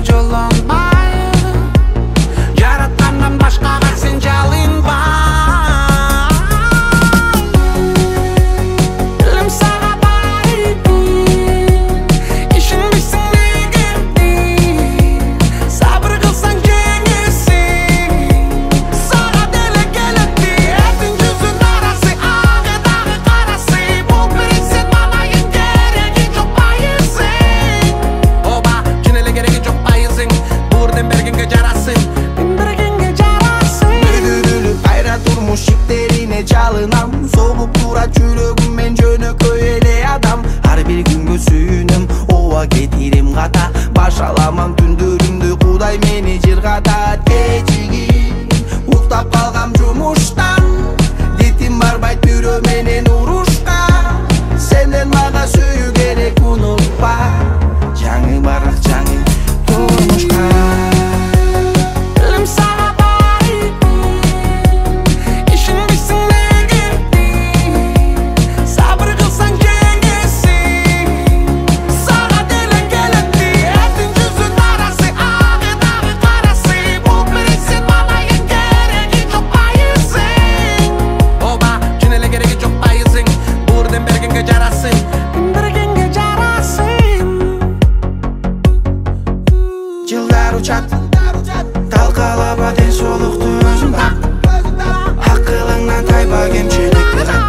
жолунбай жараткандан башкага сен жалынбай илим сага байыпты ишенбейсиң эгерде сабыр кылсаң жеңесиң сага деле келет эртең жүзүн арасы ак дагы карасы бул бересен малайын кереги жок байысың оба чын эле кереги жок байысың бурден бергенге жарасың кайра турмуш ишиктерине жалынам согуп турат жүрөгүм мен жөнөкөй эле адам ар бир күнгө сүйүнөм ооба кетирем ката баш аламан түндөрүмдү кудай мени жыргатат кечиги уктап калгам жумуштан дитим барбайт бирөө менен урушка сенден мага сүйүү керек унутпа жаңы барак жаңы турмушка илим сага байыпты ишенбейсиң эгерде сабыр кылсаң жеңесиң сага деле келет эртең жүзүн арасы ак дагы карасы бул бересен малайын кереги жок байысың оба чын эле кереги жок байысың бурден бергенге жарасың бергенге жарасың жылдар учат талкалаба ден соолукту өзүң бак акылыңнан тайба кемчиликти кат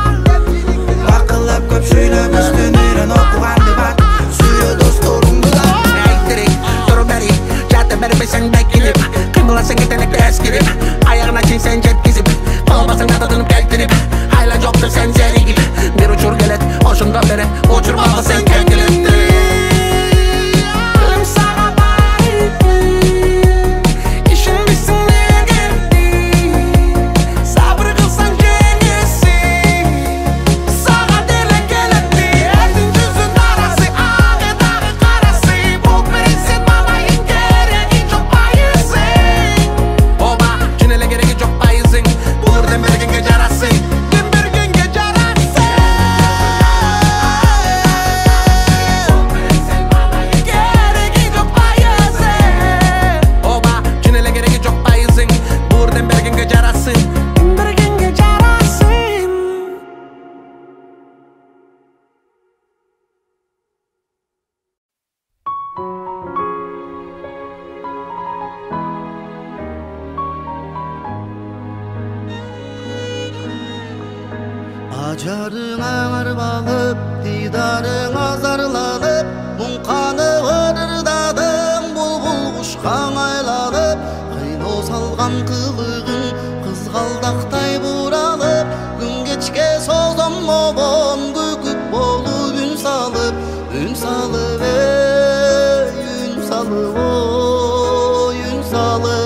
бакылап көп сүйлөп өстөн үйрөн окуганды бак сүйрө досторуңду да айттырик туруп берип жата бербесең бекинип кыймыласаң кетелек эскирип аягына чейин сен жеткизип калбасаң да тынып келтирип айла жоктур сен зеригип бир учур келет ошондо берет учурбагы сен келгилетти илим сага байыпты ишенбейсиң эгерде сабыр кылсаң жеңесиң сага деле келет эртең жүзүн арасы ак дагы карасы бул бересен малайын кереги жок байысың оба чын эле кереги жок байысың булурден бергенге жарасың дем бергенге жарасың кереги жок байысың оба чын эле кереги жок байысың булурден бергенге жарасың бергенге жарасың ажарың аңар багып дидарың азарланып муңканы ырырдадың булбул кушка айланып кыйноо салган кылыгың кызгалдактай буралып күн кечке созом мобон күкүп болуп үн салып ой үн салып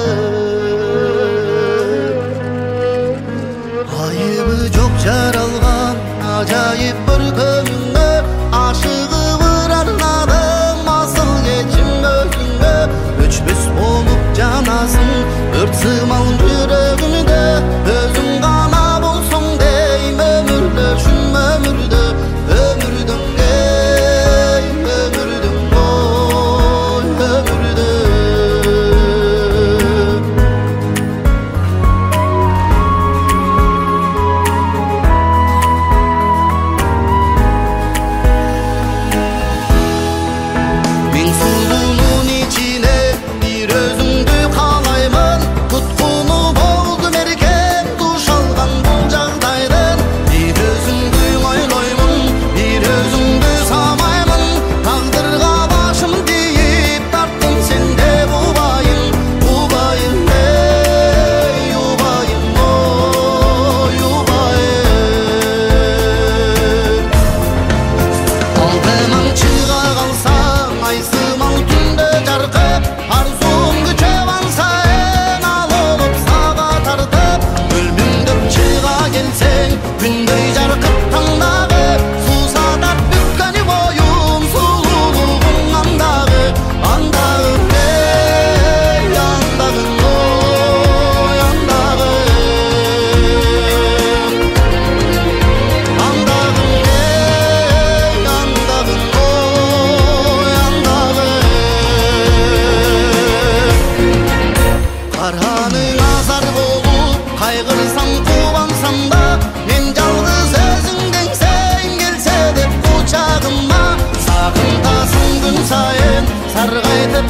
айыбы жок жаралган ажайып бір күнүңө ашыгып ырарладым асыл кечим өзүңө өчпөс болуп жанасың өрт сымал жүрөгүмдө өзүң гана болсоң дейм өмүрдө шүм өмүрдө өмүрдүң ой өмүрдү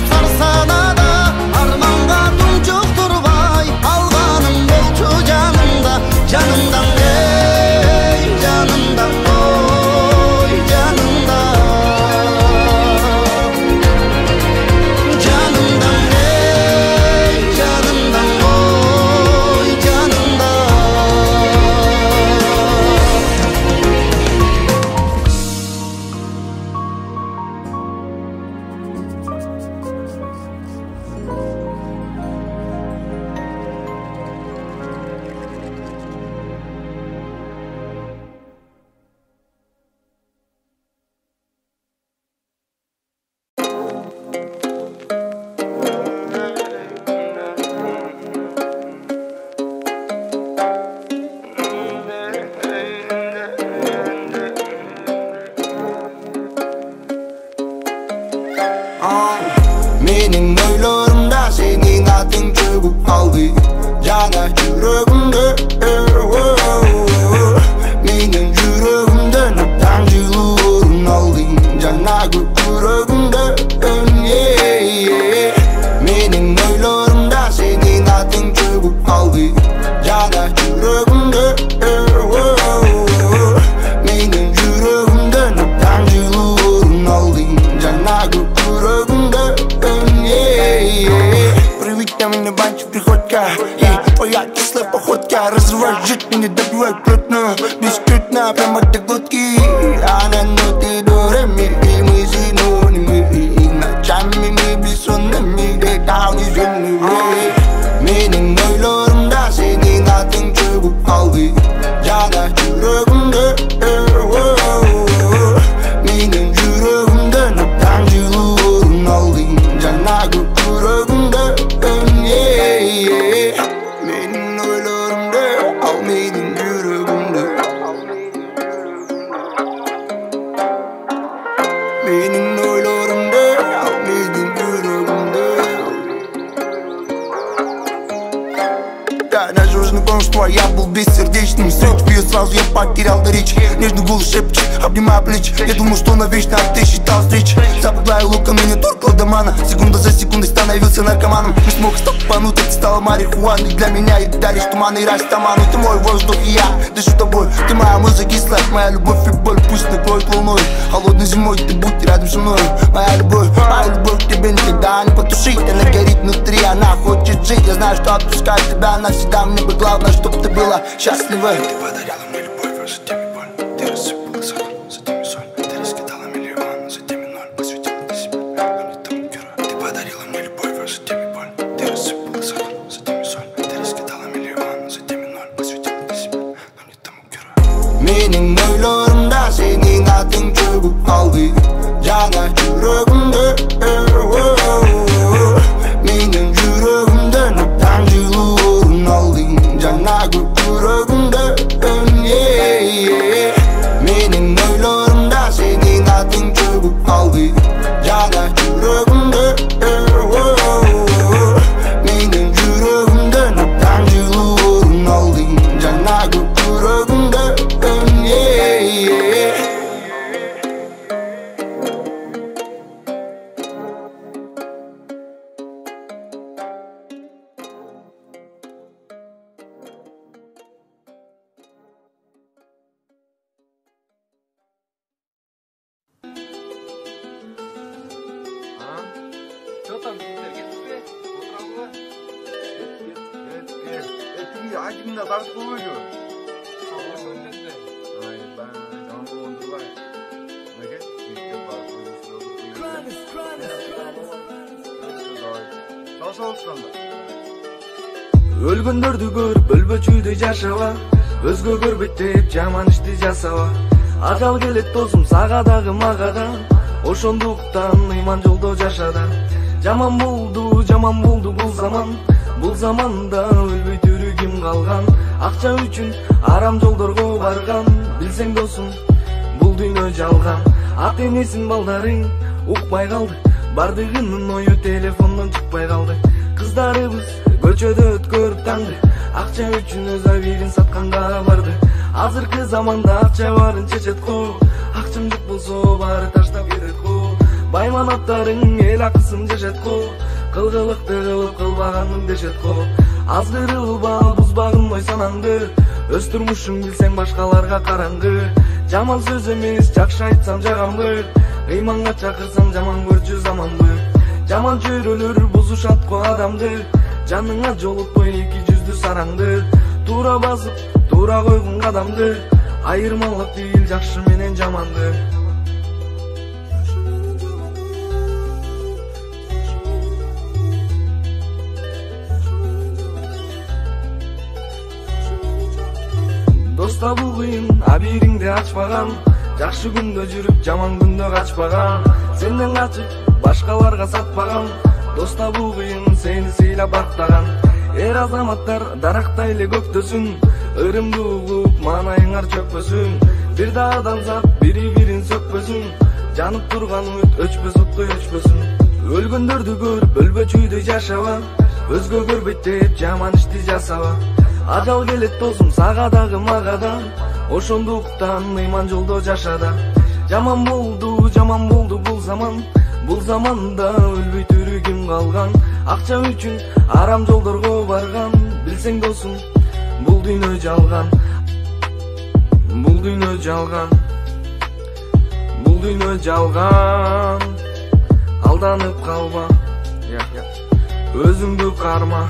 Sarsanada armanға тұнчық тұрбай алғаным болчу жанымда жанымдан ей жанымдан ой жанымда жанымдан ей жанымдан ой жанымда Mening oylarımda senin adın çöküp kaldı Cana yüreğimde Mening yüreğimde nöpten yıllarını aldın Cana yüreğimde Mening oylarımda senin adın çöküp kaldı Cana yüreğimde Mening yüreğimde nöpten yıllarını aldın Cana yüreğimde Приведь меня банчик приходька Твоя кислая походка Разрывает жить меня, добивает плотно Бескрытно, прямо до глотки Она ноты до ре-ми И мы синонимы Ночами мы бессонными Летал неземными Mening oylarımda senin adın çöküp kaldı Cana yüreğimde Mening yüreğimde nöpten yıllarını aldın Cana yüreğimde Mening oylarımda al mening yüreğimde Mening oylarımda al mening yüreğimde Да, надежный конство, я был бессердечным Встреч ее сразу, я потерял до речи Нежный голос шепчет, обнимая плечи Я думал, что навечно, а ты считал встречи Запугая луком, меня торкало до мана Секунда за секундой становился наркоманом Не смог стопануть, это стало марихуаной Для меня и даришь туман и растаману Ты мой воздух и я дышу тобой Ты моя музыка и сладкая, моя любовь и боль Пусть накроет волной, холодной зимой Ты будь рядом со мной, моя любовь к тебе никогда не потушить Она горит внутри, она хочет жить Я знаю, что отпускать тебя навсегда Мне бы главное, чтоб ты была счастлива Ты подарила мне любовь, а затем и боль Ты рассыпала сахар, затем и соль Ты раскидала миллион, затем и ноль Посвятила ты себя, но не тому герою Ты подарила мне любовь, а затем и боль Ты рассыпала сахар, затем и соль Ты раскидала миллион, затем и ноль Посвятила ты себя, но не тому герою Mening oylarımda senin adın çöküp kaldı Cana yüreğimde Mening yüreğimde nöpten yıllarını aldın Cana yüreğimde Mening oylarımda senin adın çöküp kaldı Cana yüreğimde Mening yüreğimde nöpten yıllarını aldın Cana yüreğimde Что там, сіздерге Айтымда тартып қоймайды Ошо үндөсү. Айбай, жаман болған тұрбай Неге? Үйттен барып Таша олышқанда Өлгөндөрдү көрүп өлбөчүдөй жашаба Өзгө көрбөйт деп жаман ишти жасаба Ажал келет досум сага дагы мага да Ошондуктан ыйман жолдо жаша да Жаман болду бул заманда өлбөй тирүү ким калган Акча үчүн арам жолдорго барган Билсең досум бул дүйнө жалган Ата энесин балдарың укпай калды Бардыгынын ою телефондон чыкпай калды Кыздарыбыз көчөдө өткөрүп таңды Акча үчүн өз абийин сатканга барды Азыркы заманда акча барын чечет го Акчам жок болсо баары таштап кетет го Байманаттарың эл акысын жашатко, кылгылыкты кылып кылбаганың дешетко. Азгырылба бузбагын ой санаңды, өз турмушуң билсең башкаларга караңгы. Жаман сөз эмес, жакшы айтсам жагамбы, ыйманга чакырсам жаман көрчү заманбы. Жаман чөйрөлөр бузушат го адамды, жаныңа жолутпой эки жүздүү сараңды. Туура басып, туура койгон кадамды, айырмалык бил жакшы менен жаманды. Доста бул кыйын, абириңди ачпаган, жакшы күндө жүрүп, жаман күндө качпаган. Сенден качып, башкаларга сатпаган, доста бул кыйын, сени сыйлап бактаган. Эр азаматтар дарактай эле көктөсүн, ырымды угуп, маанайыңар чөкпөсүн. Бир да адамзат бири-бирин сөкпөсүн, жанып турган үмүт өчпөс уттой өчпөсүн. Өлгөндөрдү көрүп, өлбөчүйдөй жашаба, өзгө көрбөйт деп жаман ишти жасаба. Ажал келет досум сага дагы мага да, ошондуктан ыйман жолдо жашада. Жаман болду бул заман, бул заманда өлбөй түрүгүм калган. Акча үчүн арам жолдорго барган, билсең досум бул дүйнө жалган. Бул дүйнө жалган, бул дүйнө жалган. Алданып калба, өзүңдү карма.